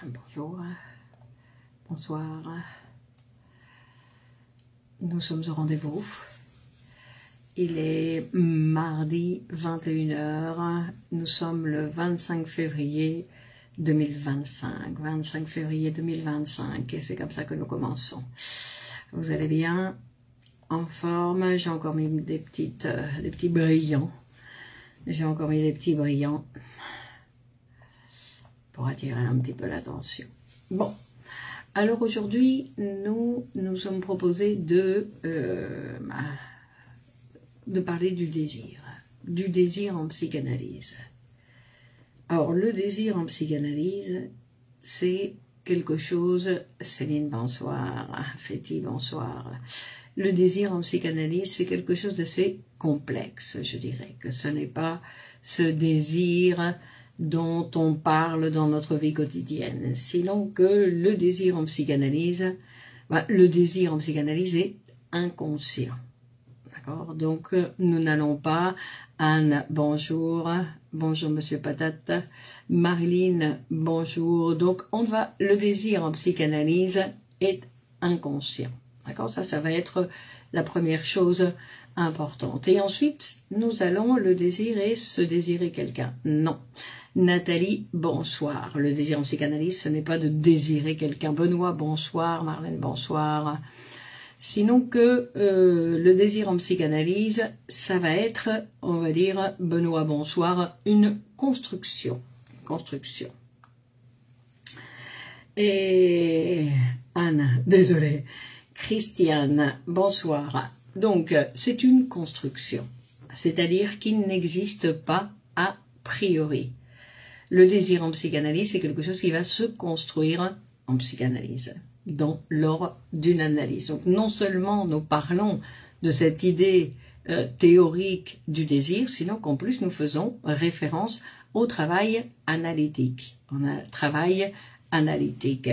Bonjour, bonsoir. Nous sommes au rendez-vous. Il est mardi 21h. Nous sommes le 25 février 2025. 25 février 2025. Et c'est comme ça que nous commençons. Vous allez bien? En forme? J'ai encore mis des petits brillants. J'ai encore mis des petits brillants pour attirer un petit peu l'attention. Bon, alors aujourd'hui, nous sommes proposés de parler du désir en psychanalyse. Alors, le désir en psychanalyse, c'est quelque chose, Céline, bonsoir, Féti, bonsoir. Le désir en psychanalyse, c'est quelque chose d'assez complexe, je dirais, que ce n'est pas ce désir dont on parle dans notre vie quotidienne, sinon que le désir en psychanalyse est inconscient. D'accord? Donc, nous n'allons pas, Anne, bonjour, bonjour Monsieur Patate, Marilyn, bonjour, donc le désir en psychanalyse est inconscient. D'accord? Ça va être la première chose importante. Et ensuite, nous allons le désirer, se désirer quelqu'un. Non. Nathalie, bonsoir. Le désir en psychanalyse, ce n'est pas de désirer quelqu'un. Benoît, bonsoir. Marlène, bonsoir. Sinon que le désir en psychanalyse, ça va être, on va dire, Benoît, bonsoir, une construction. Construction. Et Anne, désolée. Christiane, bonsoir. Donc, c'est une construction, c'est-à-dire qu'il n'existe pas a priori. Le désir en psychanalyse, c'est quelque chose qui va se construire en psychanalyse, lors d'une analyse. Donc, non seulement nous parlons de cette idée théorique du désir, sinon qu'en plus nous faisons référence au travail analytique. On a un travail analytique.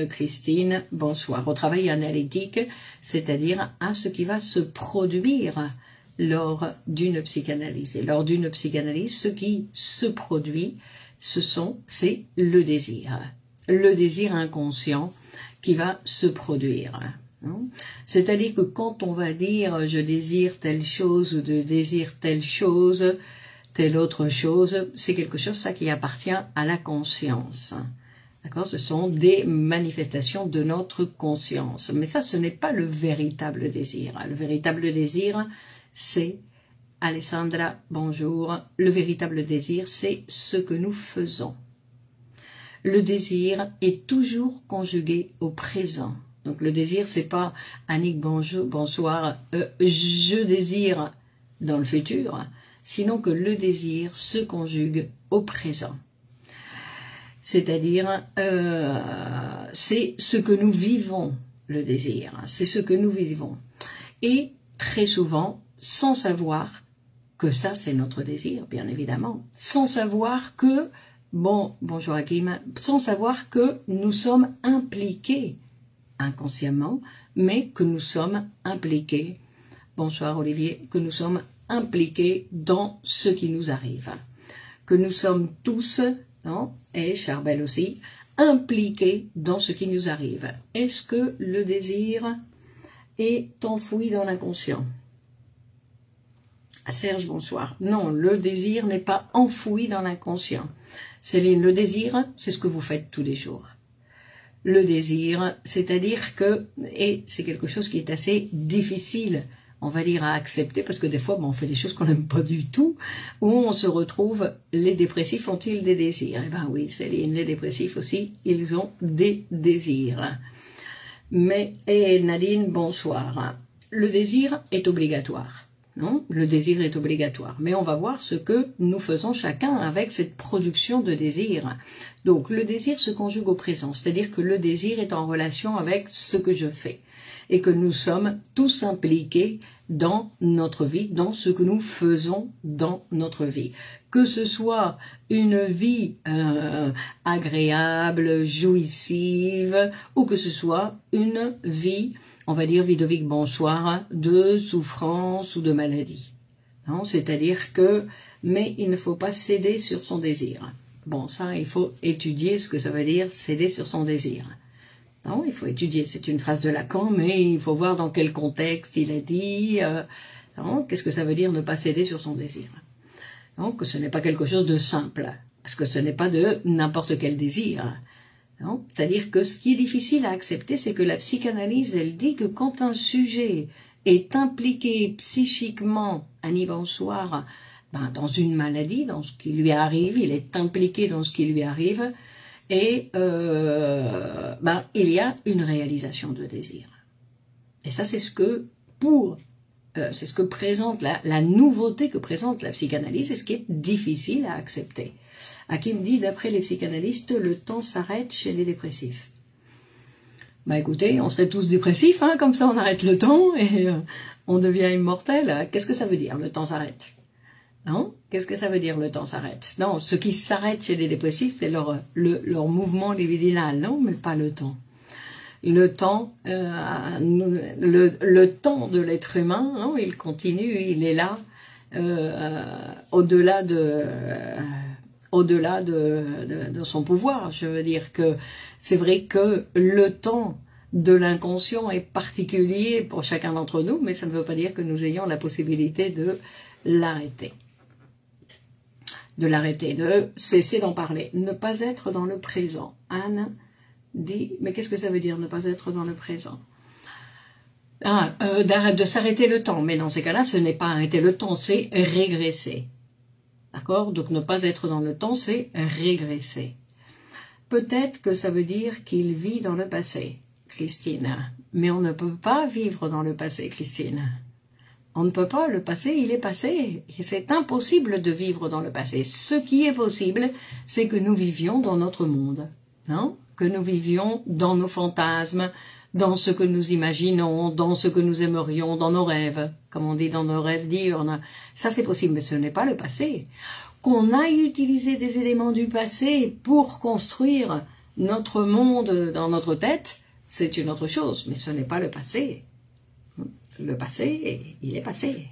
Christine, bonsoir. Au travail analytique, c'est-à-dire à ce qui va se produire lors d'une psychanalyse. Et lors d'une psychanalyse, ce qui se produit, c'est le désir inconscient qui va se produire. C'est-à-dire que quand on va dire je désire telle chose ou je désire telle chose, telle autre chose, c'est quelque chose ça qui appartient à la conscience. D'accord? Ce sont des manifestations de notre conscience. Mais ça, ce n'est pas le véritable désir. Le véritable désir, c'est, Alessandra, bonjour. Le véritable désir, c'est ce que nous faisons. Le désir est toujours conjugué au présent. Donc le désir, c'est pas Annick, bonjour, bonsoir, je désire dans le futur, sinon que le désir se conjugue au présent. C'est-à-dire, c'est ce que nous vivons, le désir, c'est ce que nous vivons. Et très souvent, sans savoir que ça c'est notre désir, bien évidemment, sans savoir que, bonjour Hakim, sans savoir que nous sommes impliqués inconsciemment, mais que nous sommes impliqués, bonsoir Olivier, que nous sommes impliqués dans ce qui nous arrive, que nous sommes tous, et Charbel aussi, impliqués dans ce qui nous arrive. Est-ce que le désir est enfoui dans l'inconscient? Serge, bonsoir. Non, le désir n'est pas enfoui dans l'inconscient. Céline, le désir, c'est ce que vous faites tous les jours. Le désir, c'est-à-dire que, et c'est quelque chose qui est assez difficile, on va dire, à accepter, parce que des fois, on fait des choses qu'on n'aime pas du tout, où on se retrouve, les dépressifs ont-ils des désirs? Eh bien oui, Céline, les dépressifs aussi, ils ont des désirs. Mais, et Nadine, bonsoir. Le désir est obligatoire, non? Le désir est obligatoire, mais on va voir ce que nous faisons chacun avec cette production de désir. Donc, le désir se conjugue au présent, c'est-à-dire que le désir est en relation avec ce que je fais. Et que nous sommes tous impliqués dans notre vie, dans ce que nous faisons dans notre vie. Que ce soit une vie agréable, jouissive, ou que ce soit une vie, on va dire Ludovic, bonsoir, de souffrance ou de maladie. C'est-à-dire que, mais il ne faut pas céder sur son désir. Bon, ça, il faut étudier ce que ça veut dire céder sur son désir. Non, il faut étudier, c'est une phrase de Lacan, mais il faut voir dans quel contexte il a dit, qu'est-ce que ça veut dire ne pas céder sur son désir. Donc, ce n'est pas quelque chose de simple, parce que ce n'est pas de n'importe quel désir. C'est-à-dire que ce qui est difficile à accepter, c'est que la psychanalyse, elle dit que quand un sujet est impliqué psychiquement, Annie Bonsoir, dans une maladie, dans ce qui lui arrive, il est impliqué dans ce qui lui arrive, et il y a une réalisation de désir. Et ça, c'est ce que c'est ce que présente la nouveauté que présente la psychanalyse, et ce qui est difficile à accepter. Hakim dit, d'après les psychanalystes, le temps s'arrête chez les dépressifs. Écoutez, on serait tous dépressifs, comme ça on arrête le temps et on devient immortel. Qu'est-ce que ça veut dire, le temps s'arrête? Non? Qu'est-ce que ça veut dire, le temps s'arrête? Non, ce qui s'arrête chez les dépressifs, c'est leur mouvement libidinal, non, mais pas le temps. Le temps, le temps de l'être humain, non, il continue, il est là, au-delà de son pouvoir. Je veux dire que c'est vrai que le temps de l'inconscient est particulier pour chacun d'entre nous, mais ça ne veut pas dire que nous ayons la possibilité de l'arrêter. De cesser d'en parler. Ne pas être dans le présent. Anne dit, mais qu'est-ce que ça veut dire ne pas être dans le présent? De s'arrêter le temps, mais dans ces cas-là, ce n'est pas arrêter le temps, c'est régresser. D'accord? Donc ne pas être dans le temps, c'est régresser. Peut-être que ça veut dire qu'il vit dans le passé, Christine. Mais on ne peut pas vivre dans le passé, Christine. On ne peut pas, le passé, il est passé. C'est impossible de vivre dans le passé. Ce qui est possible, c'est que nous vivions dans notre monde, non? Que nous vivions dans nos fantasmes, dans ce que nous imaginons, dans ce que nous aimerions, dans nos rêves, comme on dit dans nos rêves diurnes. Ça c'est possible, mais ce n'est pas le passé. Qu'on aille utiliser des éléments du passé pour construire notre monde dans notre tête, c'est une autre chose, mais ce n'est pas le passé. Le passé, il est passé.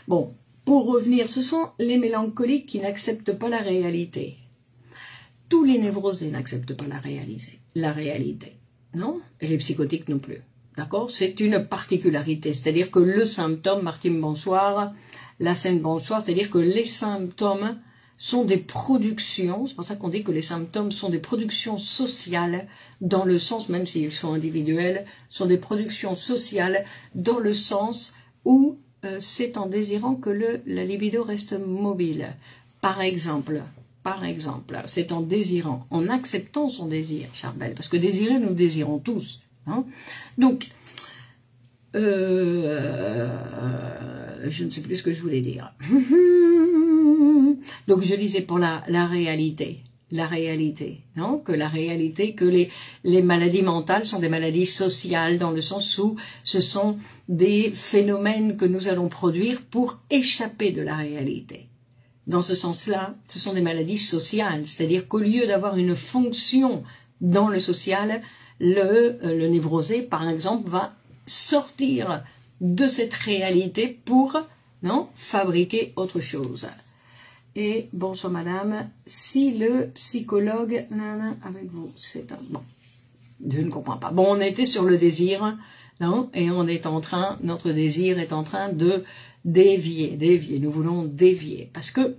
Bon, pour revenir, ce sont les mélancoliques qui n'acceptent pas la réalité. Tous les névrosés n'acceptent pas la réalité. Non? Et les psychotiques non plus. D'accord? C'est une particularité. C'est-à-dire que le symptôme, Martine Bonsoir, la scène Bonsoir, c'est-à-dire que les symptômes sont des productions, c'est pour ça qu'on dit que les symptômes sont des productions sociales, dans le sens, même s'ils sont individuels, sont des productions sociales, dans le sens où c'est en désirant que la libido reste mobile. Par exemple, c'est en désirant, en acceptant son désir, Charbel, parce que désirer, nous désirons tous. Hein. Donc, je ne sais plus ce que je voulais dire. Donc, je disais pour la réalité, non, que la réalité, que les maladies mentales sont des maladies sociales, dans le sens où ce sont des phénomènes que nous allons produire pour échapper de la réalité. Dans ce sens-là, ce sont des maladies sociales, c'est-à-dire qu'au lieu d'avoir une fonction dans le social, le névrosé, par exemple, va sortir de cette réalité pour fabriquer autre chose. Et bonsoir madame, si le psychologue avec vous, c'est un... Bon, je ne comprends pas. Bon, on était sur le désir, non, et on est en train, notre désir est en train de dévier, nous voulons dévier, parce que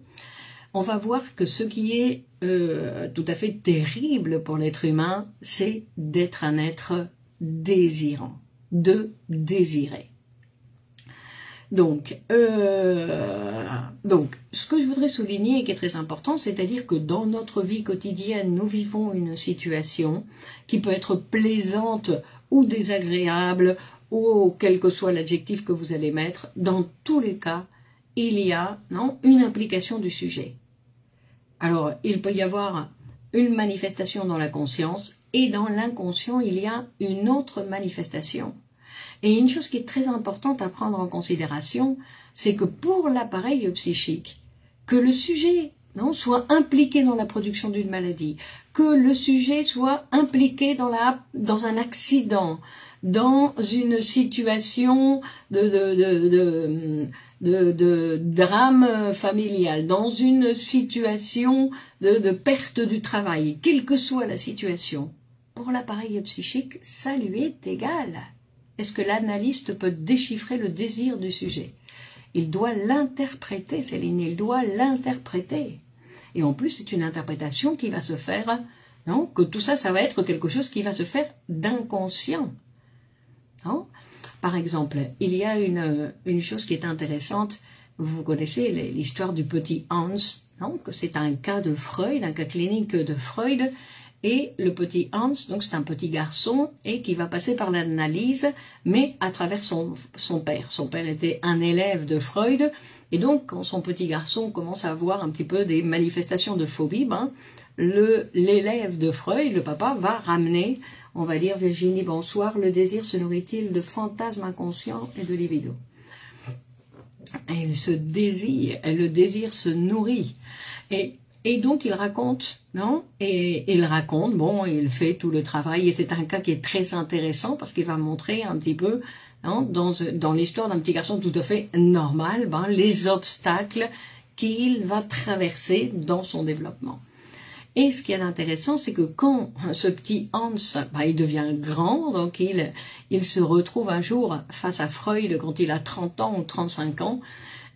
on va voir que ce qui est tout à fait terrible pour l'être humain, c'est d'être un être désirant, de désirer. Donc, ce que je voudrais souligner et qui est très important, c'est-à-dire que dans notre vie quotidienne, nous vivons une situation qui peut être plaisante ou désagréable, ou quel que soit l'adjectif que vous allez mettre. Dans tous les cas, il y a une implication du sujet. Alors, il peut y avoir une manifestation dans la conscience, et dans l'inconscient, il y a une autre manifestation. Et une chose qui est très importante à prendre en considération, c'est que pour l'appareil psychique, que le sujet soit impliqué dans la production d'une maladie, que le sujet soit impliqué dans un accident, dans une situation de drame familial, dans une situation de perte du travail, quelle que soit la situation, pour l'appareil psychique, ça lui est égal. Est-ce que l'analyste peut déchiffrer le désir du sujet? Il doit l'interpréter, Céline, il doit l'interpréter. Et en plus, c'est une interprétation qui va se faire, non, que tout ça, ça va être quelque chose qui va se faire d'inconscient. Non? Par exemple, il y a une chose qui est intéressante, vous connaissez l'histoire du petit Hans, non? Que c'est un cas de Freud, un cas clinique de Freud, et le petit Hans, donc c'est un petit garçon, et qui va passer par l'analyse, mais à travers son père. Son père était un élève de Freud, et donc quand son petit garçon commence à avoir un petit peu des manifestations de phobie, ben, l'élève de Freud, le papa, va ramener, on va dire, Virginie, bonsoir, le désir se nourrit-il de fantasmes inconscients et de libido? Et le désir se nourrit. Et donc il raconte, non? Et il raconte, bon, il fait tout le travail, et c'est un cas qui est très intéressant parce qu'il va montrer un petit peu, non, dans l'histoire d'un petit garçon tout à fait normal, ben, les obstacles qu'il va traverser dans son développement. Et ce qui est intéressant, c'est que quand ce petit Hans, ben, il devient grand, donc il se retrouve un jour face à Freud quand il a 30 ans ou 35 ans,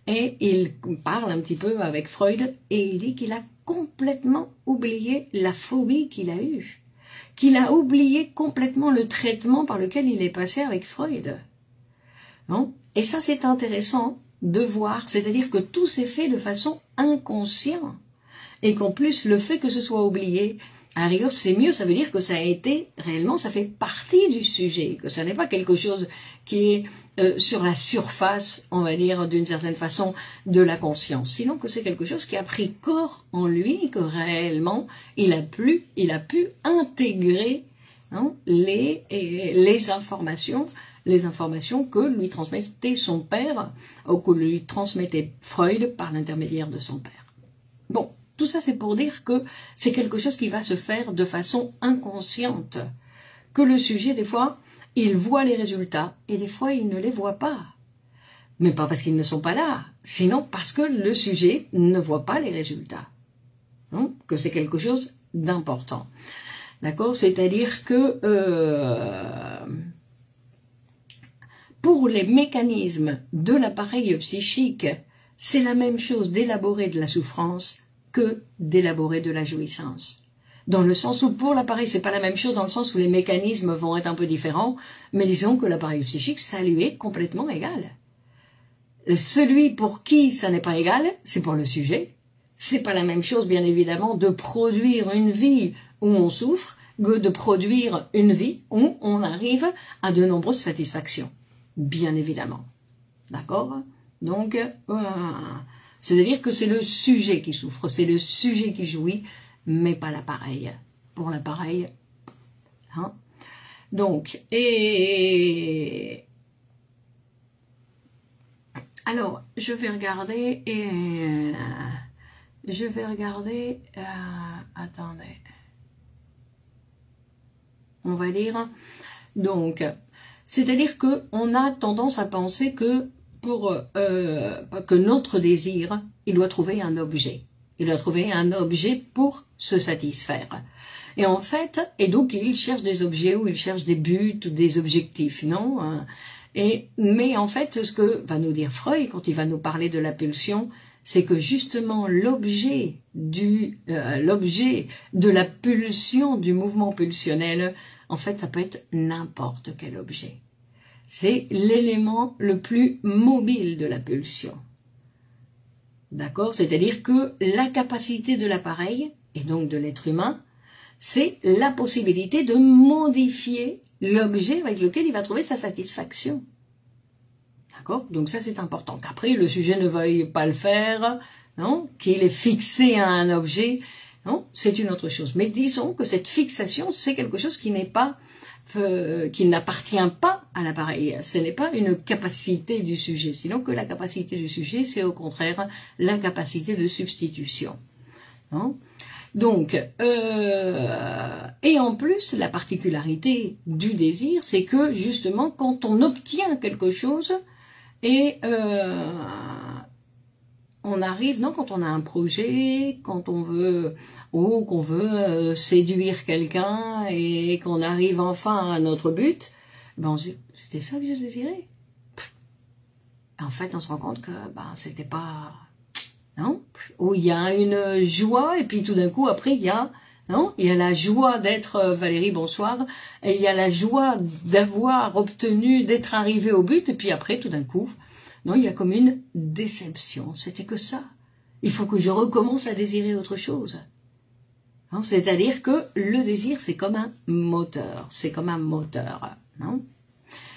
et il parle un petit peu avec Freud, et il dit qu'il a complètement oublié la phobie qu'il a eue, qu'il a oublié complètement le traitement par lequel il est passé avec Freud. Non? Et ça, c'est intéressant de voir, c'est-à-dire que tout s'est fait de façon inconsciente, et qu'en plus, le fait que ce soit oublié, à la rigueur, c'est mieux, ça veut dire que ça a été, réellement, ça fait partie du sujet, que ça n'est pas quelque chose qui est sur la surface, on va dire, d'une certaine façon, de la conscience. Sinon que c'est quelque chose qui a pris corps en lui et que réellement, il a pu intégrer, non, les informations que lui transmettait son père, ou que lui transmettait Freud par l'intermédiaire de son père. Bon, tout ça c'est pour dire que c'est quelque chose qui va se faire de façon inconsciente, que le sujet, des fois, il voit les résultats, et des fois, il ne les voit pas. Mais pas parce qu'ils ne sont pas là, sinon parce que le sujet ne voit pas les résultats. Non? Que c'est quelque chose d'important. D'accord? C'est-à-dire que pour les mécanismes de l'appareil psychique, c'est la même chose d'élaborer de la souffrance que d'élaborer de la jouissance. Dans le sens où pour l'appareil, c'est pas la même chose, dans le sens où les mécanismes vont être un peu différents, mais disons que l'appareil psychique, ça lui est complètement égal. Celui pour qui ça n'est pas égal, c'est pour le sujet. C'est pas la même chose, bien évidemment, de produire une vie où on souffre, que de produire une vie où on arrive à de nombreuses satisfactions. Bien évidemment. D'accord? Donc, c'est-à-dire que c'est le sujet qui souffre, c'est le sujet qui jouit, mais pas l'appareil. Pour l'appareil, hein. Donc, alors, je vais regarder, attendez, on va dire, donc, c'est-à-dire qu'on a tendance à penser que que notre désir, il doit trouver un objet. Il doit trouver un objet pour se satisfaire. Et en fait, et donc il cherche des objets ou il cherche des buts ou des objectifs, non? Mais en fait, ce que va nous dire Freud quand il va nous parler de la pulsion, c'est que justement l'objet de la pulsion, du mouvement pulsionnel, en fait, ça peut être n'importe quel objet. C'est l'élément le plus mobile de la pulsion. D'accord? C'est-à-dire que la capacité de l'appareil, et donc de l'être humain, c'est la possibilité de modifier l'objet avec lequel il va trouver sa satisfaction. D'accord? Donc ça c'est important. Qu'après le sujet ne veuille pas le faire, non? Qu'il est fixé à un objet, non? C'est une autre chose. Mais disons que cette fixation, c'est quelque chose qui n'est pas qui n'appartient pas à l'appareil. Ce n'est pas une capacité du sujet, sinon que la capacité du sujet, c'est au contraire la capacité de substitution. Non? Donc, et en plus, la particularité du désir, c'est que justement, quand on obtient quelque chose, et on arrive, non, quand on a un projet, quand on veut, ou qu'on veut séduire quelqu'un et qu'on arrive enfin à notre but, ben c'était ça que je désirais. En fait, on se rend compte que ben, c'était pas... Non, où il y a une joie, et puis tout d'un coup, après, il y a la joie d'être, Valérie, bonsoir, et il y a la joie d'avoir obtenu, d'être arrivé au but, et puis après, tout d'un coup, non, il y a comme une déception. C'était que ça. Il faut que je recommence à désirer autre chose. C'est-à-dire que le désir, c'est comme un moteur. C'est comme un moteur.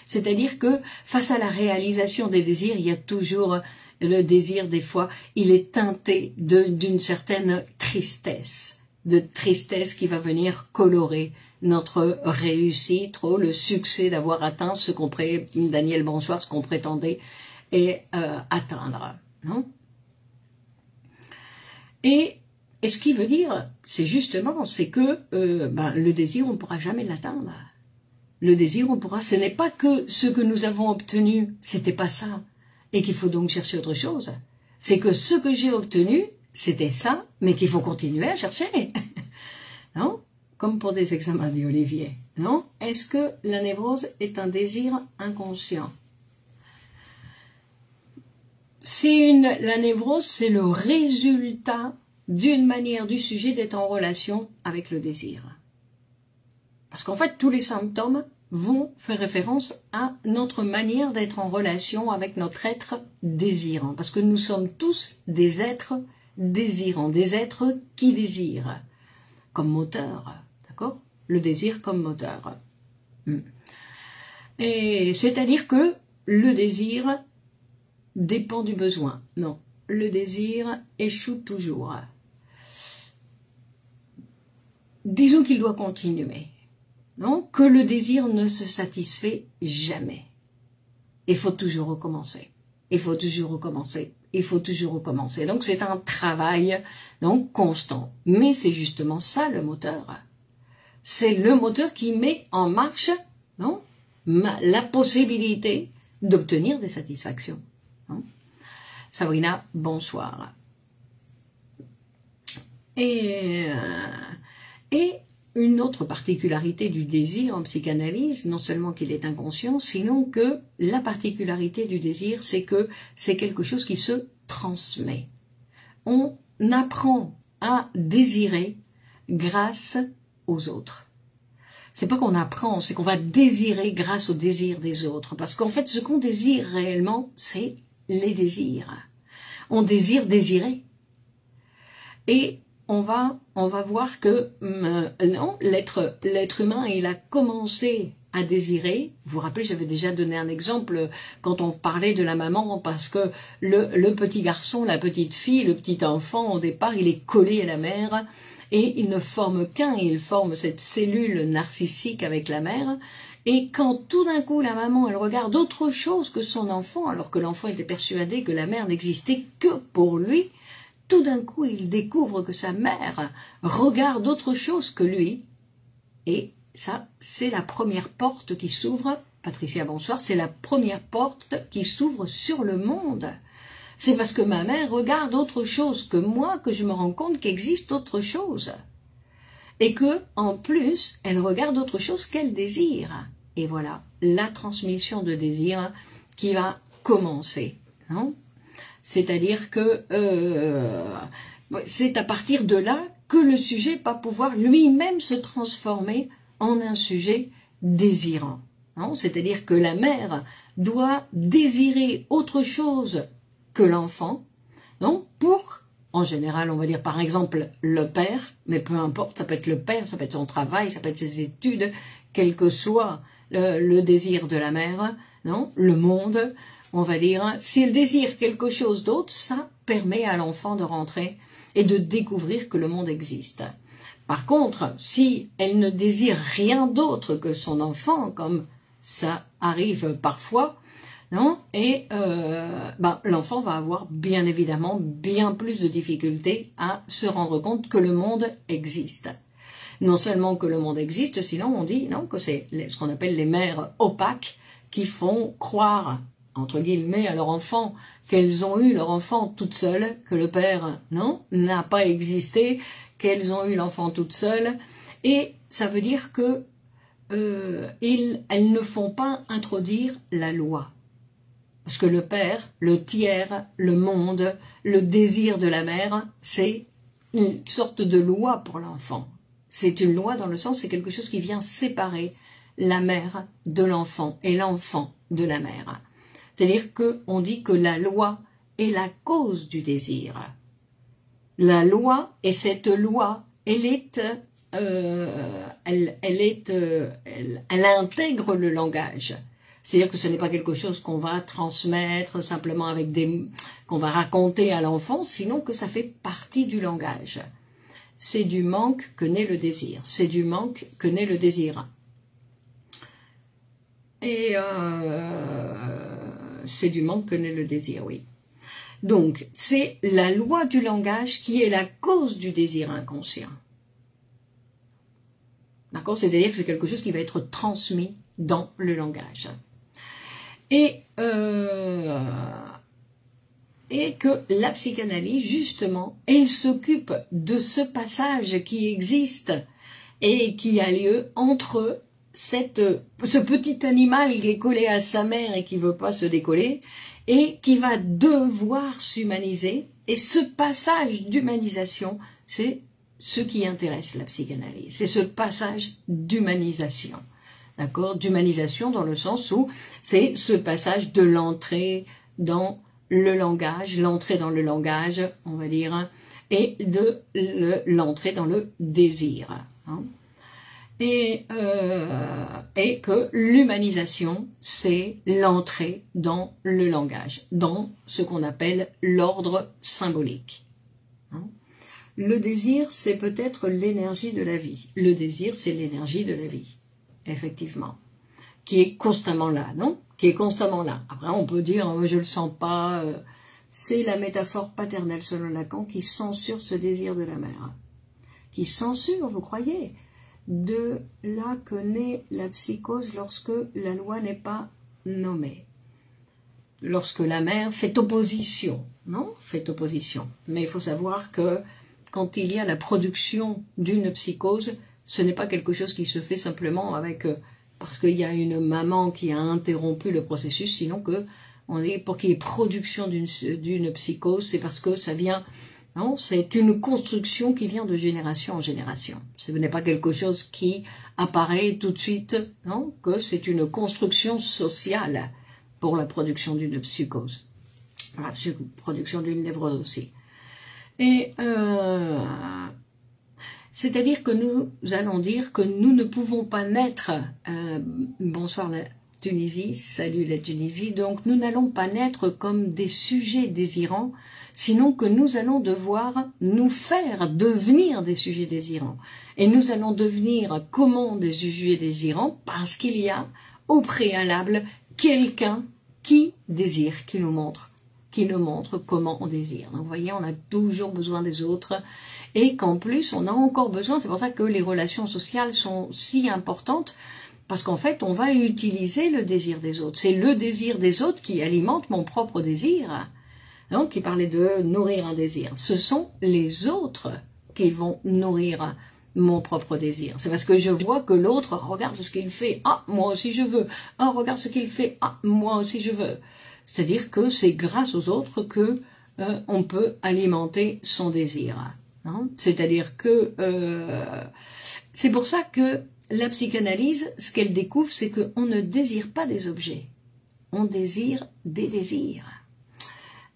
C'est-à-dire que face à la réalisation des désirs, il y a toujours le désir, des fois, il est teinté d'une certaine tristesse. De tristesse qui va venir colorer notre réussite, le succès d'avoir atteint ce qu'on Daniel, bonsoir, ce qu'on prétendait atteindre. Non? Et ce qui veut dire, c'est justement, c'est que le désir, on ne pourra jamais l'atteindre. Le désir, on pourra, ce n'est pas que ce que nous avons obtenu, c'était pas ça, et qu'il faut donc chercher autre chose. C'est que ce que j'ai obtenu, c'était ça, mais qu'il faut continuer à chercher. Non? Comme pour des examens, dit Olivier. Non? Est-ce que la névrose est un désir inconscient? La névrose, c'est le résultat d'une manière du sujet d'être en relation avec le désir. Parce qu'en fait, tous les symptômes vont faire référence à notre manière d'être en relation avec notre être désirant. Parce que nous sommes tous des êtres désirants, des êtres qui désirent, comme moteur, d'accord? Le désir comme moteur. Et c'est-à-dire que le désir dépend du besoin. Non, le désir échoue toujours. Disons qu'il doit continuer. Non, que le désir ne se satisfait jamais. Il faut toujours recommencer. Il faut toujours recommencer. Il faut toujours recommencer. Donc c'est un travail constant. Mais c'est justement ça le moteur. C'est le moteur qui met en marche la possibilité d'obtenir des satisfactions. Sabrina, bonsoir. Et une autre particularité du désir en psychanalyse, non seulement qu'il est inconscient, sinon que la particularité du désir, c'est que c'est quelque chose qui se transmet. On apprend à désirer grâce aux autres. C'est pas qu'on apprend, c'est qu'on va désirer grâce au désir des autres. Parce qu'en fait, ce qu'on désire réellement, c'est les désirs. On désire désirer. Et on va voir que non, l'être humain, il a commencé à désirer. Vous vous rappelez, j'avais déjà donné un exemple quand on parlait de la maman, parce que le petit garçon, la petite fille, le petit enfant, au départ, il est collé à la mère et il ne forme qu'un, il forme cette cellule narcissique avec la mère. Et quand tout d'un coup la maman, elle regarde autre chose que son enfant, alors que l'enfant était persuadé que la mère n'existait que pour lui, tout d'un coup, il découvre que sa mère regarde autre chose que lui. Et ça, c'est la première porte qui s'ouvre. Patricia, bonsoir. C'est la première porte qui s'ouvre sur le monde. C'est parce que ma mère regarde autre chose que moi que je me rends compte qu'existe autre chose. Et que, en plus, elle regarde autre chose qu'elle désire. Et voilà, la transmission de désir qui va commencer. Non ? C'est-à-dire que c'est à partir de là que le sujet va pouvoir lui-même se transformer en un sujet désirant. C'est-à-dire que la mère doit désirer autre chose que l'enfant, pour, en général, on va dire par exemple le père, mais peu importe, ça peut être le père, ça peut être son travail, ça peut être ses études, quel que soit le désir de la mère, le monde. On va dire, s'il désire quelque chose d'autre, ça permet à l'enfant de rentrer et de découvrir que le monde existe. Par contre, si elle ne désire rien d'autre que son enfant, comme ça arrive parfois, l'enfant va avoir bien évidemment bien plus de difficultés à se rendre compte que le monde existe. Non seulement que le monde existe, sinon on dit que c'est ce qu'on appelle les mères opaques qui font croire entre guillemets, à leur enfant, qu'elles ont eu leur enfant toutes seules, que le père, non, n'a pas existé, qu'elles ont eu l'enfant toutes seules, et ça veut dire que elles ne font pas introduire la loi. Parce que le père, le tiers, le monde, le désir de la mère, c'est une sorte de loi pour l'enfant. C'est une loi dans le sens, c'est quelque chose qui vient séparer la mère de l'enfant et l'enfant de la mère. C'est-à-dire qu'on dit que la loi est la cause du désir. La loi, et cette loi, elle intègre le langage. C'est-à-dire que ce n'est pas quelque chose qu'on va transmettre simplement avec qu'on va raconter à l'enfant, sinon que ça fait partie du langage. C'est du manque que naît le désir. C'est du manque que naît le désir. Et c'est du manque que naît le désir, oui. Donc, c'est la loi du langage qui est la cause du désir inconscient. D'accord? C'est-à-dire que c'est quelque chose qui va être transmis dans le langage. Et que la psychanalyse, justement, elle s'occupe de ce passage qui existe et qui a lieu entre ce petit animal qui est collé à sa mère et qui ne veut pas se décoller et qui va devoir s'humaniser. Et ce passage d'humanisation, c'est ce qui intéresse la psychanalyse. C'est ce passage d'humanisation. D'accord? D'humanisation dans le sens où c'est ce passage de l'entrée dans le langage, on va dire, et de l'entrée dans le désir. Hein. Et que l'humanisation, c'est l'entrée dans le langage, dans ce qu'on appelle l'ordre symbolique. Hein. Le désir, c'est peut-être l'énergie de la vie. Le désir, c'est l'énergie de la vie. Effectivement, qui est constamment là, non? Qui est constamment là. Après, on peut dire, je le sens pas. C'est la métaphore paternelle, selon Lacan, qui censure ce désir de la mère. Qui censure, vous croyez, de là que naît la psychose lorsque la loi n'est pas nommée. Lorsque la mère fait opposition, non? Fait opposition. Mais il faut savoir que quand il y a la production d'une psychose, ce n'est pas quelque chose qui se fait simplement avec parce qu'il y a une maman qui a interrompu le processus, sinon que pour qu'il y ait production d'une psychose, c'est parce que ça vient, non, c'est une construction qui vient de génération en génération. Ce n'est pas quelque chose qui apparaît tout de suite, non, que c'est une construction sociale pour la production d'une psychose, la production d'une névrose aussi. Et c'est-à-dire que nous allons dire que nous ne pouvons pas naître, bonsoir la Tunisie, salut la Tunisie, donc nous n'allons pas naître comme des sujets désirants, sinon que nous allons devoir nous faire devenir des sujets désirants. Et nous allons devenir comment des sujets désirants? Parce qu'il y a au préalable quelqu'un qui désire, qui nous montre comment on désire. Donc vous voyez, on a toujours besoin des autres. Et qu'en plus, on a encore besoin, c'est pour ça que les relations sociales sont si importantes, parce qu'en fait, on va utiliser le désir des autres. C'est le désir des autres qui alimente mon propre désir. Donc, qui parlait de nourrir un désir. Ce sont les autres qui vont nourrir mon propre désir. C'est parce que je vois que l'autre regarde ce qu'il fait. Ah, moi aussi je veux. Ah, regarde ce qu'il fait. Ah, moi aussi je veux. C'est-à-dire que c'est grâce aux autres que on peut alimenter son désir. C'est-à-dire que c'est pour ça que la psychanalyse, ce qu'elle découvre, c'est qu'on ne désire pas des objets, on désire des désirs.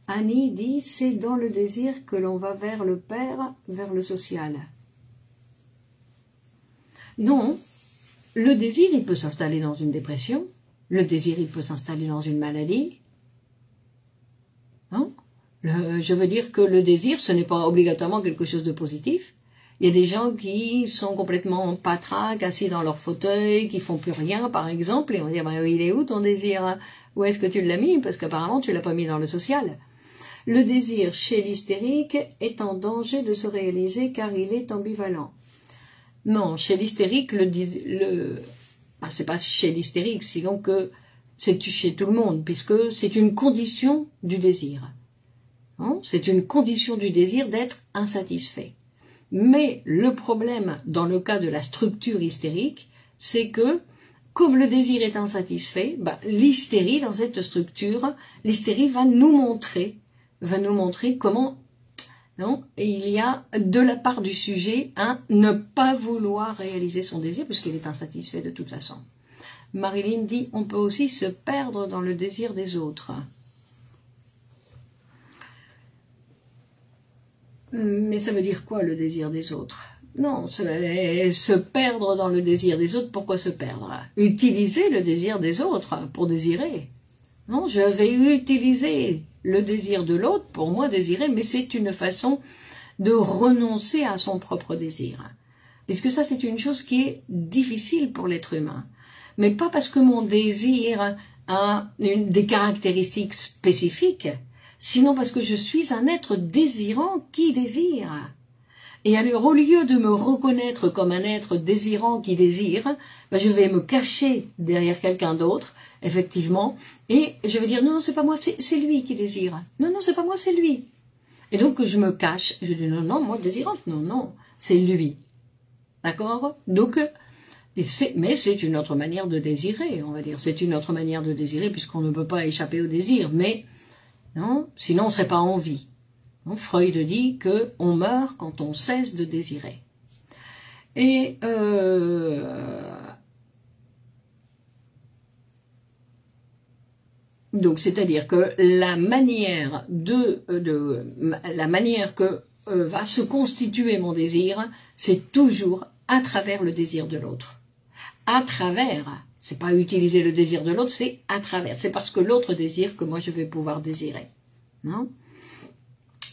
Annie dit, c'est dans le désir que l'on va vers le père, vers le social. Non, le désir, il peut s'installer dans une dépression, le désir, il peut s'installer dans une maladie. Non ? Je veux dire que le désir, ce n'est pas obligatoirement quelque chose de positif. Il y a des gens qui sont complètement patraques, assis dans leur fauteuil, qui font plus rien, par exemple, et on va dire, il est où ton désir? Où est-ce que tu l'as mis? Parce qu'apparemment, tu l'as pas mis dans le social. Le désir chez l'hystérique est en danger de se réaliser car il est ambivalent. Non, chez l'hystérique, c'est pas chez l'hystérique, sinon que c'est chez tout le monde, puisque c'est une condition du désir. Hein? C'est une condition du désir d'être insatisfait. Mais le problème, dans le cas de la structure hystérique, c'est que, comme le désir est insatisfait, l'hystérie, dans cette structure, l'hystérie va nous montrer comment il y a de la part du sujet un ne pas vouloir réaliser son désir, puisqu'il est insatisfait de toute façon. Marilyn dit, on peut aussi se perdre dans le désir des autres. Mais ça veut dire quoi, le désir des autres? Non, se perdre dans le désir des autres, pourquoi se perdre? Utiliser le désir des autres pour désirer. Non, je vais utiliser le désir de l'autre pour moi désirer, mais c'est une façon de renoncer à son propre désir. Puisque ça, c'est une chose qui est difficile pour l'être humain. Mais pas parce que mon désir a des caractéristiques spécifiques, sinon parce que je suis un être désirant qui désire. Et alors, au lieu de me reconnaître comme un être désirant qui désire, je vais me cacher derrière quelqu'un d'autre, effectivement, et je vais dire, non, c'est pas moi, c'est lui qui désire. Non, non, c'est pas moi, c'est lui. Et donc, je me cache, je dis, non, non, moi, désirante, non, non, c'est lui. D'accord? Donc, mais c'est une autre manière de désirer, on va dire. C'est une autre manière de désirer, puisqu'on ne peut pas échapper au désir, mais, non, sinon on ne serait pas en vie. Donc, Freud dit qu'on meurt quand on cesse de désirer. Et donc, c'est-à-dire que la manière que va se constituer mon désir, c'est toujours à travers le désir de l'autre. À travers, c'est pas utiliser le désir de l'autre, c'est à travers. C'est parce que l'autre désire que moi je vais pouvoir désirer. Non ?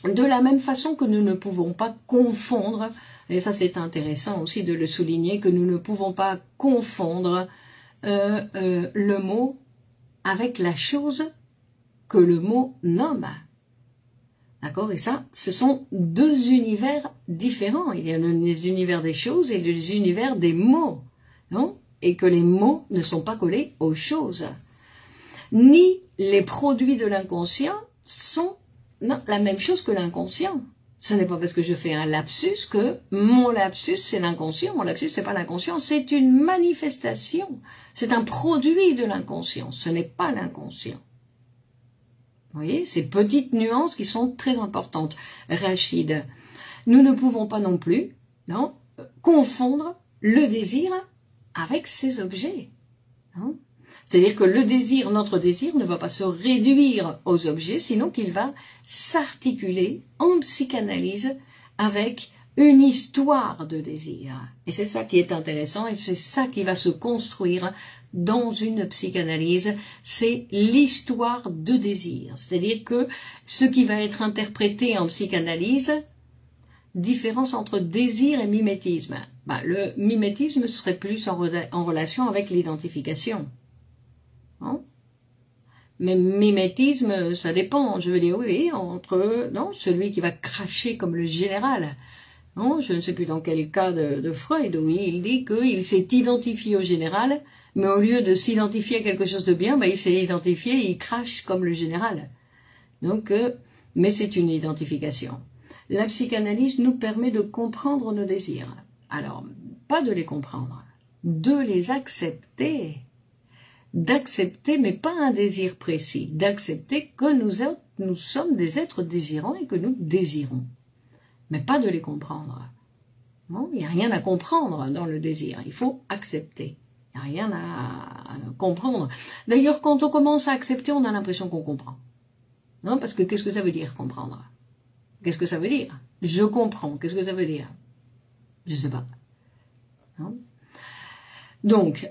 De la même façon que nous ne pouvons pas confondre, et ça c'est intéressant aussi de le souligner, que nous ne pouvons pas confondre le mot avec la chose que le mot nomme. D'accord? Et ça, ce sont deux univers différents. Il y a les univers des choses et les univers des mots. Non? Et que les mots ne sont pas collés aux choses. Ni les produits de l'inconscient sont la même chose que l'inconscient. Ce n'est pas parce que je fais un lapsus que mon lapsus c'est l'inconscient, mon lapsus c'est pas l'inconscient, c'est une manifestation. C'est un produit de l'inconscient, ce n'est pas l'inconscient. Vous voyez, ces petites nuances qui sont très importantes. Rachid, nous ne pouvons pas non plus confondre le désir avec ses objets. C'est-à-dire que le désir, notre désir, ne va pas se réduire aux objets, sinon qu'il va s'articuler en psychanalyse avec une histoire de désir. Et c'est ça qui est intéressant, et c'est ça qui va se construire dans une psychanalyse, c'est l'histoire de désir. C'est-à-dire que ce qui va être interprété en psychanalyse, différence entre désir et mimétisme. Le mimétisme serait plus en relation avec l'identification. Mais mimétisme, ça dépend. Je veux dire, oui, entre celui qui va cracher comme le général. Je ne sais plus dans quel cas de Freud, où il dit qu'il s'est identifié au général, mais au lieu de s'identifier à quelque chose de bien, il s'est identifié et il crache comme le général. Donc, mais c'est une identification. La psychanalyse nous permet de comprendre nos désirs. Alors, pas de les comprendre, de les accepter. D'accepter, mais pas un désir précis, d'accepter que nous sommes des êtres désirants et que nous désirons, mais pas de les comprendre. Il n'y a rien à comprendre dans le désir, il faut accepter, il n'y a rien à comprendre. D'ailleurs, quand on commence à accepter, on a l'impression qu'on comprend. Non, parce que qu'est-ce que ça veut dire, comprendre? Qu'est-ce que ça veut dire? Je comprends, qu'est-ce que ça veut dire? Je ne sais pas. Non. Donc,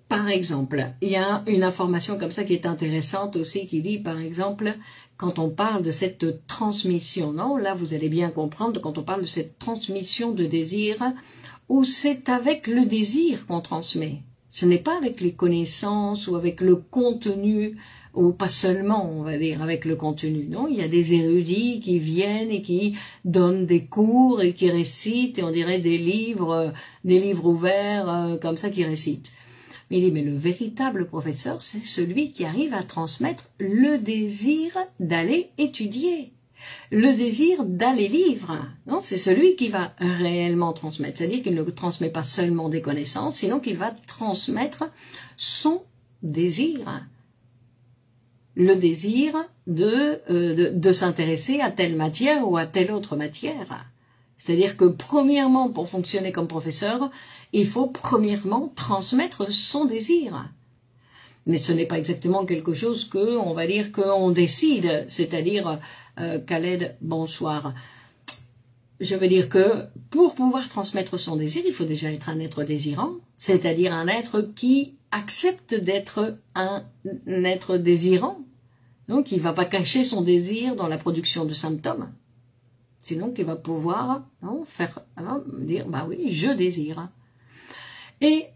par exemple, il y a une information comme ça qui est intéressante aussi, qui dit, par exemple, quand on parle de cette transmission, là vous allez bien comprendre, quand on parle de cette transmission de désir, où c'est avec le désir qu'on transmet. Ce n'est pas avec les connaissances ou avec le contenu, ou pas seulement, on va dire, avec le contenu. Non, il y a des érudits qui viennent et qui donnent des cours et qui récitent, et on dirait des livres ouverts, comme ça, qui récitent. Mais il dit, mais le véritable professeur, c'est celui qui arrive à transmettre le désir d'aller étudier, le désir d'aller lire. Non, c'est celui qui va réellement transmettre. C'est-à-dire qu'il ne transmet pas seulement des connaissances, sinon qu'il va transmettre son désir. Le désir de s'intéresser à telle matière ou à telle autre matière. C'est-à-dire que premièrement, pour fonctionner comme professeur, il faut premièrement transmettre son désir. Mais ce n'est pas exactement quelque chose que, on va dire, qu'on décide. C'est-à-dire, Khaled, bonsoir. Je veux dire que pour pouvoir transmettre son désir, il faut déjà être un être désirant. C'est-à-dire un être qui accepte d'être un être désirant. Donc, il ne va pas cacher son désir dans la production de symptômes. Sinon, qu'il va pouvoir dire, bah oui, je désire. Et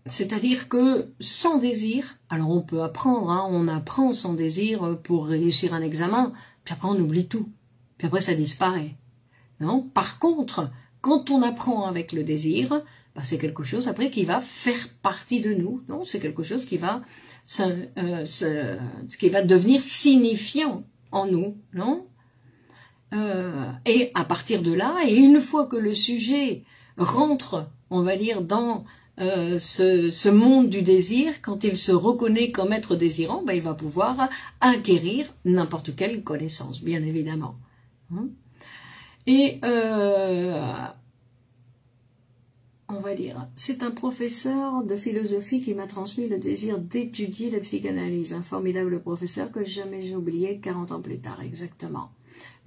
c'est-à-dire que sans désir, alors on peut apprendre, hein, on apprend sans désir pour réussir un examen, puis après on oublie tout, puis après ça disparaît. Non ? Par contre, quand on apprend avec le désir, bah, c'est quelque chose après qui va faire partie de nous. Non, c'est quelque chose qui va devenir signifiant en nous, non ? Et à partir de là, et une fois que le sujet rentre, on va dire, dans ce monde du désir, quand il se reconnaît comme être désirant, bah, il va pouvoir acquérir n'importe quelle connaissance, bien évidemment. Et on va dire, c'est un professeur de philosophie qui m'a transmis le désir d'étudier la psychanalyse. Un formidable professeur que jamais j'ai oublié 40 ans plus tard, exactement.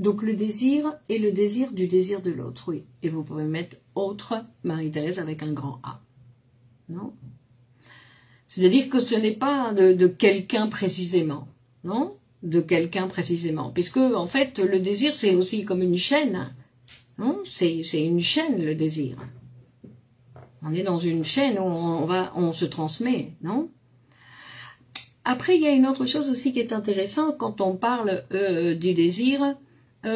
Donc le désir est le désir du désir de l'autre, oui. Et vous pouvez mettre autre Marie-Thérèse avec un grand A. Non ? C'est-à-dire que ce n'est pas de quelqu'un précisément, non ? De quelqu'un précisément. Puisque, en fait, le désir, c'est aussi comme une chaîne. Non ? C'est une chaîne, le désir. On est dans une chaîne où on se transmet, non ? Après, il y a une autre chose aussi qui est intéressante quand on parle du désir. Il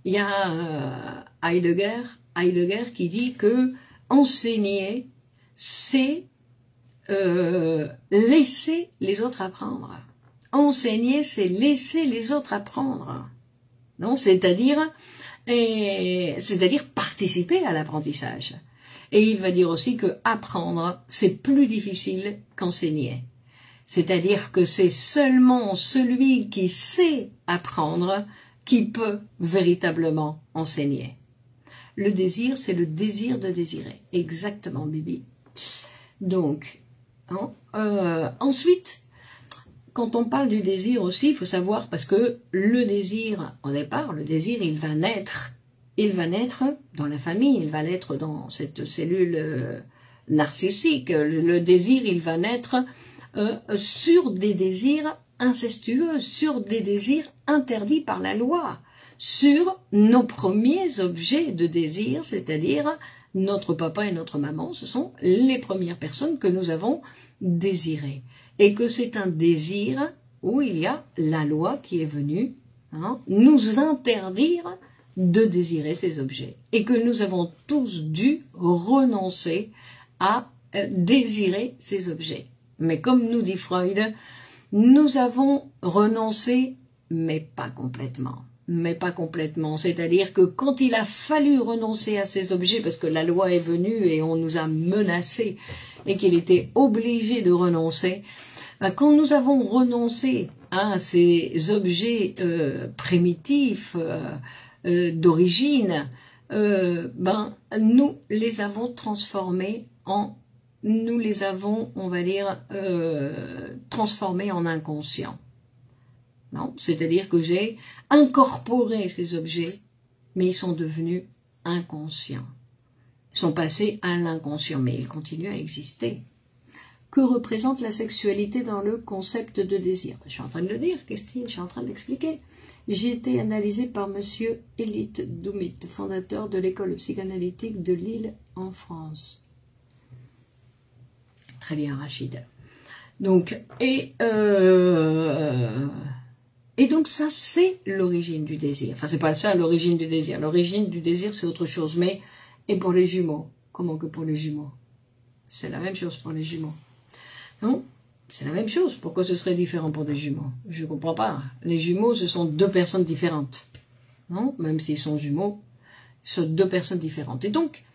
y a Heidegger qui dit que enseigner, c'est laisser les autres apprendre. Enseigner, c'est laisser les autres apprendre. Non, c'est-à-dire participer à l'apprentissage. Et il va dire aussi que apprendre, c'est plus difficile qu'enseigner. C'est-à-dire que c'est seulement celui qui sait apprendre qui peut véritablement enseigner. Le désir, c'est le désir de désirer. Exactement, Bibi. Donc, ensuite, quand on parle du désir aussi, il faut savoir, parce que le désir, au départ, le désir, il va naître dans la famille, il va naître dans cette cellule narcissique. Le désir, il va naître sur des désirs incestueux, sur des désirs interdits par la loi, sur nos premiers objets de désir, c'est-à-dire notre papa et notre maman, ce sont les premières personnes que nous avons désirées. Et que c'est un désir où il y a la loi qui est venue nous interdire de désirer ces objets. Et que nous avons tous dû renoncer à désirer ces objets. Mais comme nous dit Freud, nous avons renoncé, mais pas complètement. Mais pas complètement. C'est-à-dire que quand il a fallu renoncer à ces objets, parce que la loi est venue et on nous a menacés, et qu'il était obligé de renoncer, quand nous avons renoncé à ces objets primitifs, d'origine, nous les avons transformés nous les avons, on va dire, transformés en inconscients. C'est-à-dire que j'ai incorporé ces objets, mais ils sont devenus inconscients. Ils sont passés à l'inconscient, mais ils continuent à exister. Que représente la sexualité dans le concept de désir? Je suis en train de le dire, Christine, je suis en train de l'expliquer. J'ai été analysée par monsieur Elit Doumit, fondateur de l'école psychanalytique de Lille en France. Très bien, Rachid. Donc, Et donc ça, c'est l'origine du désir. Enfin, c'est pas ça l'origine du désir. L'origine du désir, c'est autre chose. Mais, et pour les jumeaux? Comment que pour les jumeaux? C'est la même chose pour les jumeaux. Non? C'est la même chose. Pourquoi ce serait différent pour des jumeaux? Je ne comprends pas. Les jumeaux, ce sont deux personnes différentes. Non? Même s'ils sont jumeaux, ce sont deux personnes différentes. Et donc,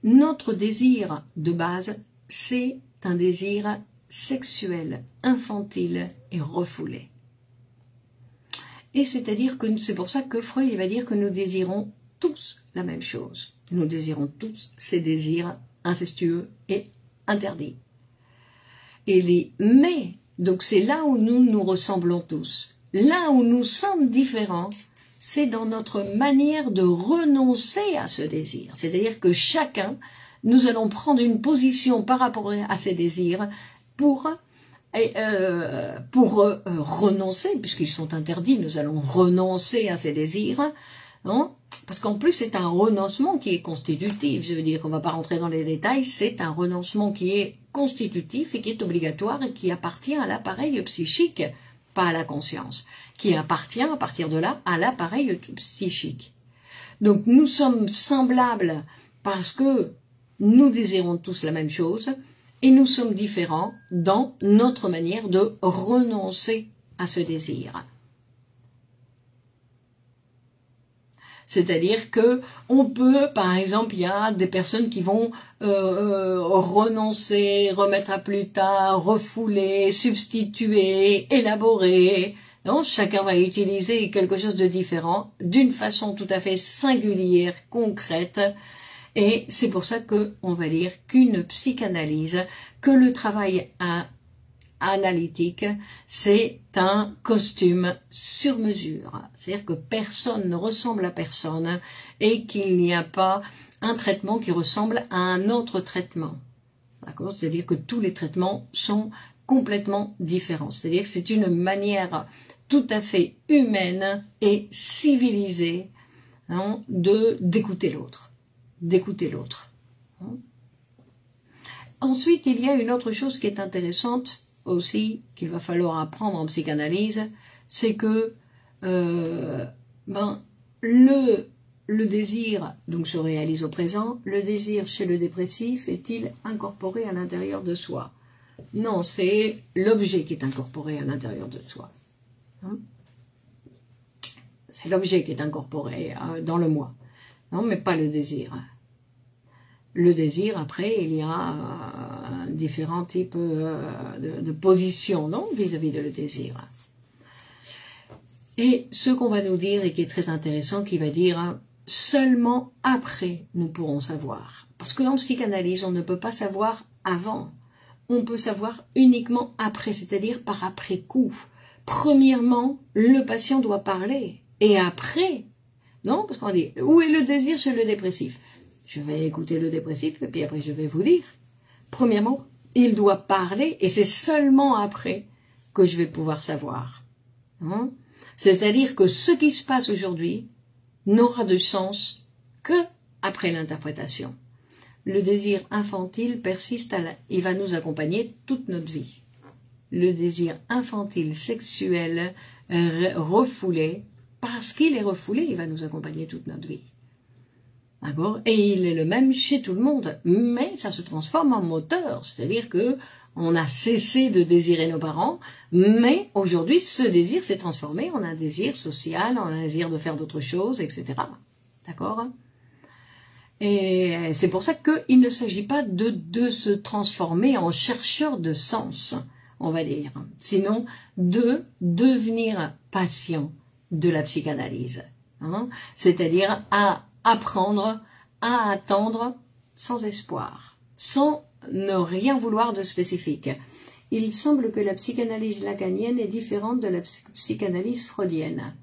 notre désir de base, c'est un désir sexuel, infantile et refoulé. Et c'est-à-dire que c'est pour ça que Freud va dire que nous désirons tous la même chose. Nous désirons tous ces désirs incestueux et interdits. Mais, donc c'est là où nous nous ressemblons tous. Là où nous sommes différents, c'est dans notre manière de renoncer à ce désir. C'est-à-dire que chacun, nous allons prendre une position par rapport à ces désirs pour renoncer, puisqu'ils sont interdits, nous allons renoncer à ces désirs, non? Parce qu'en plus c'est un renoncement qui est constitutif, je veux dire, on ne va pas rentrer dans les détails, c'est un renoncement qui est constitutif et qui est obligatoire et qui appartient à l'appareil psychique, pas à la conscience, qui appartient à partir de là à l'appareil psychique. Donc nous sommes semblables parce que nous désirons tous la même chose, et nous sommes différents dans notre manière de renoncer à ce désir. C'est-à-dire que on peut, par exemple, il y a des personnes qui vont renoncer, remettre à plus tard, refouler, substituer, élaborer. Non, chacun va utiliser quelque chose de différent, d'une façon tout à fait singulière, concrète. Et c'est pour ça qu'on va dire qu'une psychanalyse, que le travail analytique, c'est un costume sur mesure. C'est-à-dire que personne ne ressemble à personne et qu'il n'y a pas un traitement qui ressemble à un autre traitement. D'accord ? C'est-à-dire que tous les traitements sont complètement différents. C'est-à-dire que c'est une manière tout à fait humaine et civilisée, hein, d'écouter l'autre. D'écouter l'autre. Ensuite, il y a une autre chose qui est intéressante aussi, qu'il va falloir apprendre en psychanalyse, c'est que le désir donc se réalise au présent. Le désir chez le dépressif est-il incorporé à l'intérieur de soi? Non, c'est l'objet qui est incorporé à l'intérieur de soi. C'est l'objet qui est incorporé dans le moi. Non, mais pas le désir. Le désir, après, il y a différents types de positions, non, vis-à-vis de le désir. Et ce qu'on va nous dire, et qui est très intéressant, qui va dire seulement après nous pourrons savoir. Parce qu'en psychanalyse, on ne peut pas savoir avant. On peut savoir uniquement après, c'est-à-dire par après-coup. Premièrement, le patient doit parler. Et après, non, parce qu'on dit, où est le désir chez le dépressif? Je vais écouter le dépressif et puis après je vais vous dire. Premièrement, il doit parler et c'est seulement après que je vais pouvoir savoir. Hein? C'est-à-dire que ce qui se passe aujourd'hui n'aura de sens que après l'interprétation. Le désir infantile persiste, il va nous accompagner toute notre vie. Le désir infantile sexuel refoulé, parce qu'il est refoulé, il va nous accompagner toute notre vie. D'accord ? Et il est le même chez tout le monde, mais ça se transforme en moteur, c'est-à-dire que on a cessé de désirer nos parents, mais aujourd'hui ce désir s'est transformé en un désir social, en un désir de faire d'autres choses, etc. D'accord ? Et c'est pour ça qu'il ne s'agit pas de se transformer en chercheur de sens, on va dire, sinon de devenir patient de la psychanalyse, hein, c'est-à-dire à apprendre à attendre sans espoir, sans ne rien vouloir de spécifique. Il semble que la psychanalyse lacanienne est différente de la psychanalyse freudienne.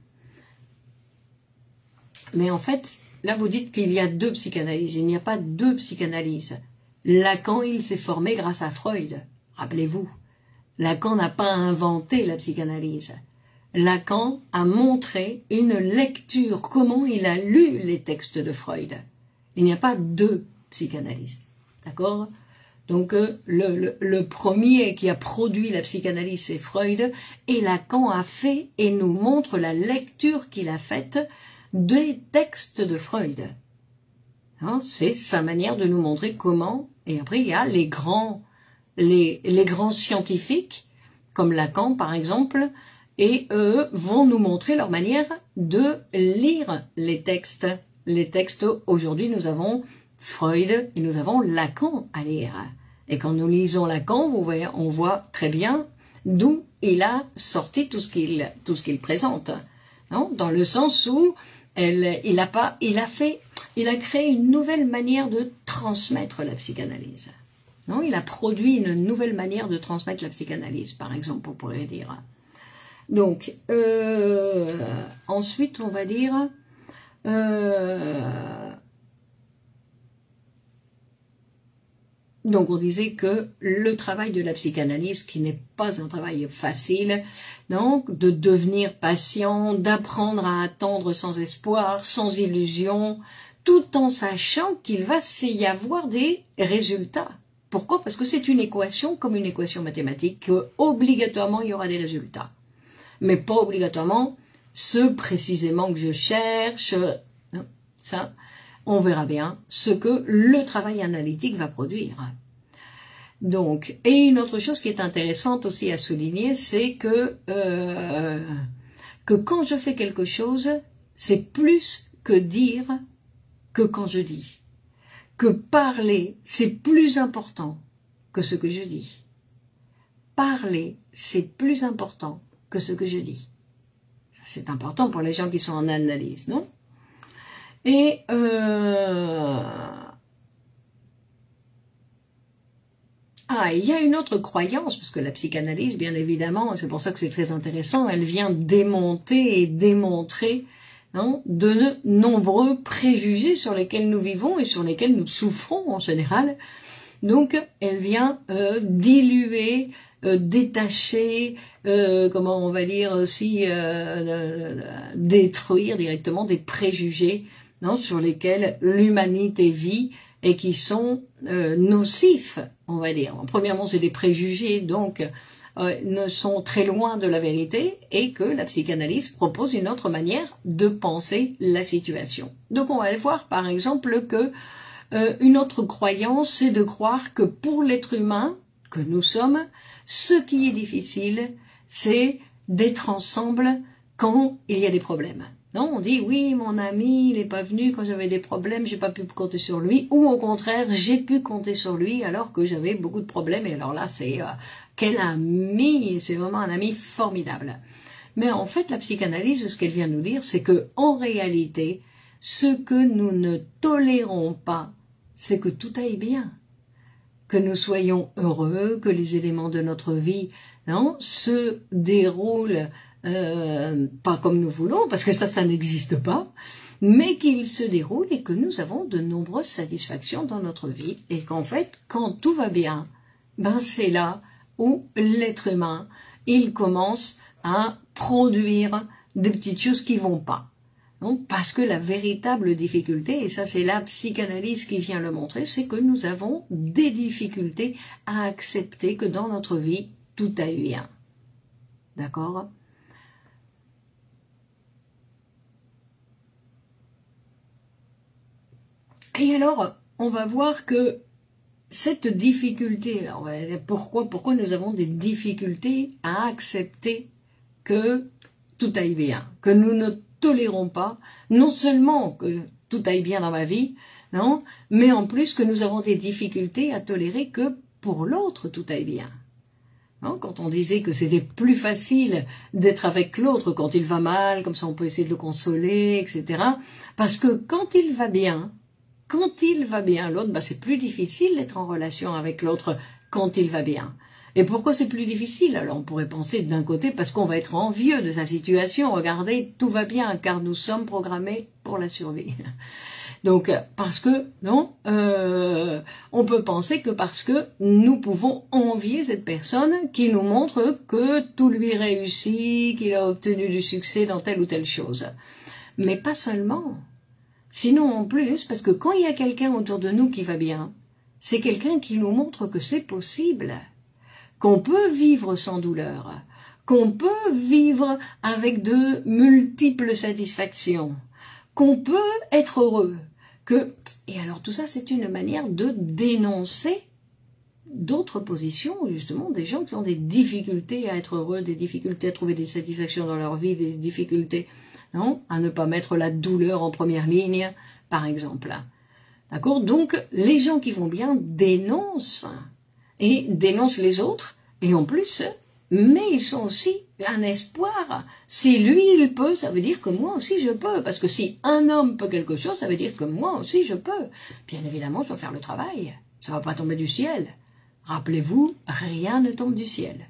Mais en fait, là vous dites qu'il y a deux psychanalyses, il n'y a pas deux psychanalyses. Lacan, il s'est formé grâce à Freud, rappelez-vous. Lacan n'a pas inventé la psychanalyse. Lacan a montré une lecture, comment il a lu les textes de Freud. Il n'y a pas deux psychanalyses, d'accord? Donc le premier qui a produit la psychanalyse, c'est Freud, et Lacan a fait et nous montre la lecture qu'il a faite des textes de Freud. Hein, c'est sa manière de nous montrer comment, et après il y a les grands scientifiques, comme Lacan par exemple, et eux vont nous montrer leur manière de lire les textes. Les textes, aujourd'hui nous avons Freud et nous avons Lacan à lire. Et quand nous lisons Lacan, vous voyez, on voit très bien d'où il a sorti tout ce qu'il présente. Non, dans le sens où il a créé une nouvelle manière de transmettre la psychanalyse. Non, il a produit une nouvelle manière de transmettre la psychanalyse, par exemple, on pourrait dire. Donc, ensuite, on va dire... donc on disait que le travail de la psychanalyse, qui n'est pas un travail facile, donc de devenir patient, d'apprendre à attendre sans espoir, sans illusion, tout en sachant qu'il va y avoir des résultats. Pourquoi? Parce que c'est une équation comme une équation mathématique, que obligatoirement il y aura des résultats. Mais pas obligatoirement ceux précisément que je cherche. Non, ça, on verra bien ce que le travail analytique va produire. Donc, et une autre chose qui est intéressante aussi à souligner, c'est que quand je fais quelque chose, c'est plus que dire que quand je dis. Que parler, c'est plus important que ce que je dis. Parler, c'est plus important que ce que je dis. C'est important pour les gens qui sont en analyse, non? Et il y a une autre croyance, parce que la psychanalyse, bien évidemment, c'est pour ça que c'est très intéressant, elle vient démonter et démontrer, non, de nombreux préjugés sur lesquels nous vivons et sur lesquels nous souffrons en général. Donc, elle vient diluer, détacher, comment on va dire aussi, détruire directement des préjugés, non, sur lesquels l'humanité vit et qui sont nocifs, on va dire. Premièrement, c'est des préjugés, donc ne sont très loin de la vérité, et que la psychanalyse propose une autre manière de penser la situation. Donc on va voir par exemple que une autre croyance, c'est de croire que pour l'être humain que nous sommes, ce qui est difficile, c'est d'être ensemble quand il y a des problèmes. Non, on dit oui, mon ami, il n'est pas venu quand j'avais des problèmes, j'ai pas pu compter sur lui, ou au contraire, j'ai pu compter sur lui alors que j'avais beaucoup de problèmes, et alors là, c'est quel ami, c'est vraiment un ami formidable. Mais en fait, la psychanalyse, ce qu'elle vient nous dire, c'est que en réalité, ce que nous ne tolérons pas, c'est que tout aille bien, que nous soyons heureux, que les éléments de notre vie, non, se déroulent pas comme nous voulons, parce que ça n'existe pas, mais qu'il se déroule et que nous avons de nombreuses satisfactions dans notre vie, et qu'en fait, quand tout va bien, ben c'est là où l'être humain, il commence à produire des petites choses qui vont pas. Donc, parce que la véritable difficulté, et ça c'est la psychanalyse qui vient le montrer, c'est que nous avons des difficultés à accepter que dans notre vie, tout aille bien. D'accord ? Et alors, on va voir que cette difficulté, alors pourquoi nous avons des difficultés à accepter que tout aille bien, que nous ne tolérons pas, non seulement que tout aille bien dans ma vie, non, mais en plus que nous avons des difficultés à tolérer que pour l'autre tout aille bien. Non, quand on disait que c'était plus facile d'être avec l'autre quand il va mal, comme ça on peut essayer de le consoler, etc. Parce que quand il va bien, l'autre, bah c'est plus difficile d'être en relation avec l'autre quand il va bien. Et pourquoi c'est plus difficile? Alors on pourrait penser d'un côté parce qu'on va être envieux de sa situation. Regardez, tout va bien car nous sommes programmés pour la survie. Donc parce que, non, on peut penser que parce que nous pouvons envier cette personne qui nous montre que tout lui réussit, qu'il a obtenu du succès dans telle ou telle chose. Mais pas seulement. Sinon en plus, parce que quand il y a quelqu'un autour de nous qui va bien, c'est quelqu'un qui nous montre que c'est possible, qu'on peut vivre sans douleur, qu'on peut vivre avec de multiples satisfactions, qu'on peut être heureux, et alors tout ça c'est une manière de dénoncer d'autres positions, justement, des gens qui ont des difficultés à être heureux, des difficultés à trouver des satisfactions dans leur vie, des difficultés à ne pas mettre la douleur en première ligne, par exemple. D'accord? Donc, les gens qui vont bien dénoncent, et dénoncent les autres, et en plus, mais ils sont aussi un espoir. Si lui, il peut, ça veut dire que moi aussi je peux, parce que si un homme peut quelque chose, ça veut dire que moi aussi je peux. Bien évidemment, je dois faire le travail, ça ne va pas tomber du ciel. Rappelez-vous, rien ne tombe du ciel.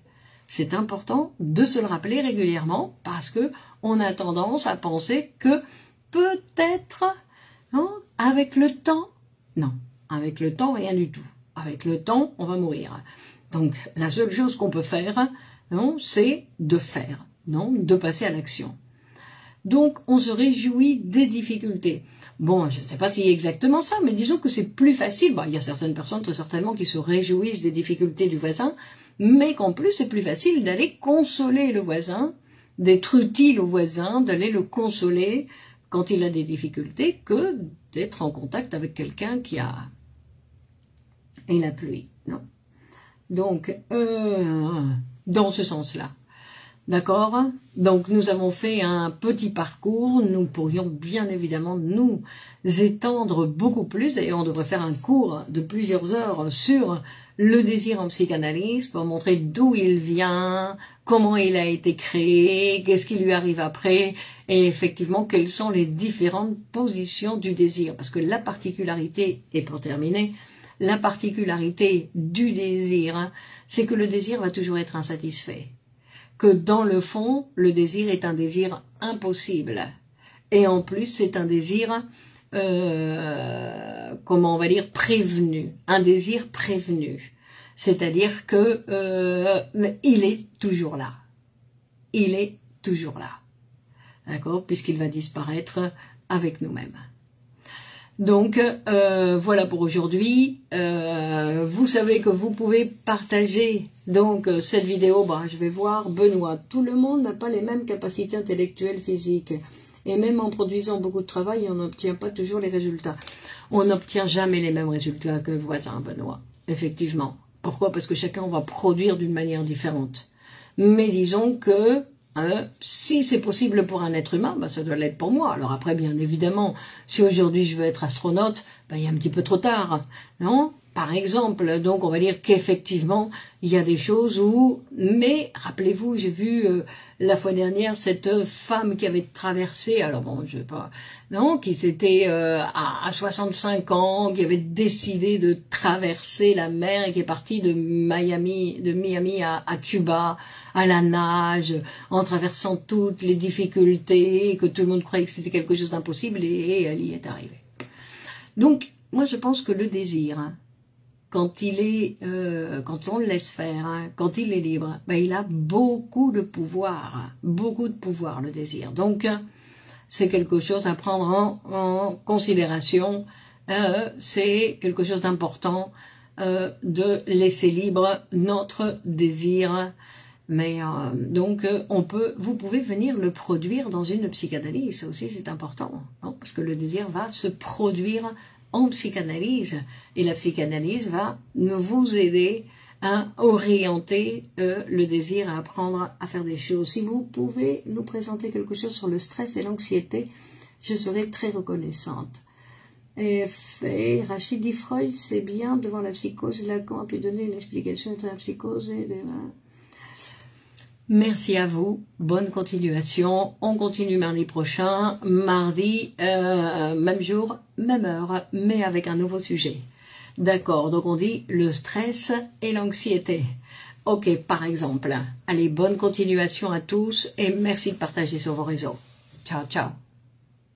C'est important de se le rappeler régulièrement parce que on a tendance à penser que peut-être, avec le temps, non, avec le temps, rien du tout. Avec le temps, on va mourir. Donc, la seule chose qu'on peut faire, c'est de faire, de passer à l'action. Donc, on se réjouit des difficultés. Bon, je ne sais pas si c'est exactement ça, mais disons que c'est plus facile. Bon, il y a certaines personnes, très certainement, qui se réjouissent des difficultés du voisin, mais qu'en plus, c'est plus facile d'aller consoler le voisin, d'être utile au voisin, d'aller le consoler quand il a des difficultés, que d'être en contact avec quelqu'un qui a... et la pluie, non. Donc, dans ce sens-là. D'accord? Donc, nous avons fait un petit parcours. Nous pourrions bien évidemment nous étendre beaucoup plus. D'ailleurs, on devrait faire un cours de plusieurs heures sur le désir en psychanalyse pour montrer d'où il vient, comment il a été créé, qu'est-ce qui lui arrive après, et effectivement, quelles sont les différentes positions du désir. Parce que la particularité, et pour terminer, la particularité du désir, c'est que le désir va toujours être insatisfait. Que dans le fond, le désir est un désir impossible. Et en plus, c'est un désir, comment on va dire, prévenu. Un désir prévenu. C'est-à-dire que il est toujours là. Il est toujours là. D'accord? Puisqu'il va disparaître avec nous-mêmes. Donc, voilà pour aujourd'hui. Vous savez que vous pouvez partager donc cette vidéo. Je vais voir Benoît. Tout le monde n'a pas les mêmes capacités intellectuelles, physiques. Et même en produisant beaucoup de travail, on n'obtient pas toujours les résultats. On n'obtient jamais les mêmes résultats que le voisin, Benoît. Effectivement. Pourquoi? Parce que chacun va produire d'une manière différente. Mais disons que... si c'est possible pour un être humain, ça doit l'être pour moi. Alors après, bien évidemment, si aujourd'hui je veux être astronaute, il y a un petit peu trop tard, non? Par exemple, donc on va dire qu'effectivement, il y a des choses où... Mais rappelez-vous, j'ai vu la fois dernière cette femme qui avait traversé, alors bon, je sais pas, non, qui s'était à 65 ans, qui avait décidé de traverser la mer et qui est partie de Miami à Cuba, à la nage, en traversant toutes les difficultés, que tout le monde croyait que c'était quelque chose d'impossible, et elle y est arrivée. Donc, moi je pense que le désir, quand il est, quand on le laisse faire, quand il est libre, il a beaucoup de pouvoir, le désir. Donc, c'est quelque chose à prendre en considération, c'est quelque chose d'important de laisser libre notre désir. Mais donc, vous pouvez venir le produire dans une psychanalyse, ça aussi c'est important, parce que le désir va se produire en psychanalyse, et la psychanalyse va vous aider à orienter le désir, à apprendre à faire des choses. Si vous pouvez nous présenter quelque chose sur le stress et l'anxiété, je serai très reconnaissante. Et Rachid dit Freud, c'est bien, devant la psychose, Lacan a pu donner une explication entre la psychose et les... Merci à vous, bonne continuation, on continue mardi prochain, mardi, même jour, même heure, mais avec un nouveau sujet. D'accord, donc on dit le stress et l'anxiété. Ok, par exemple. Allez, bonne continuation à tous et merci de partager sur vos réseaux. Ciao, ciao.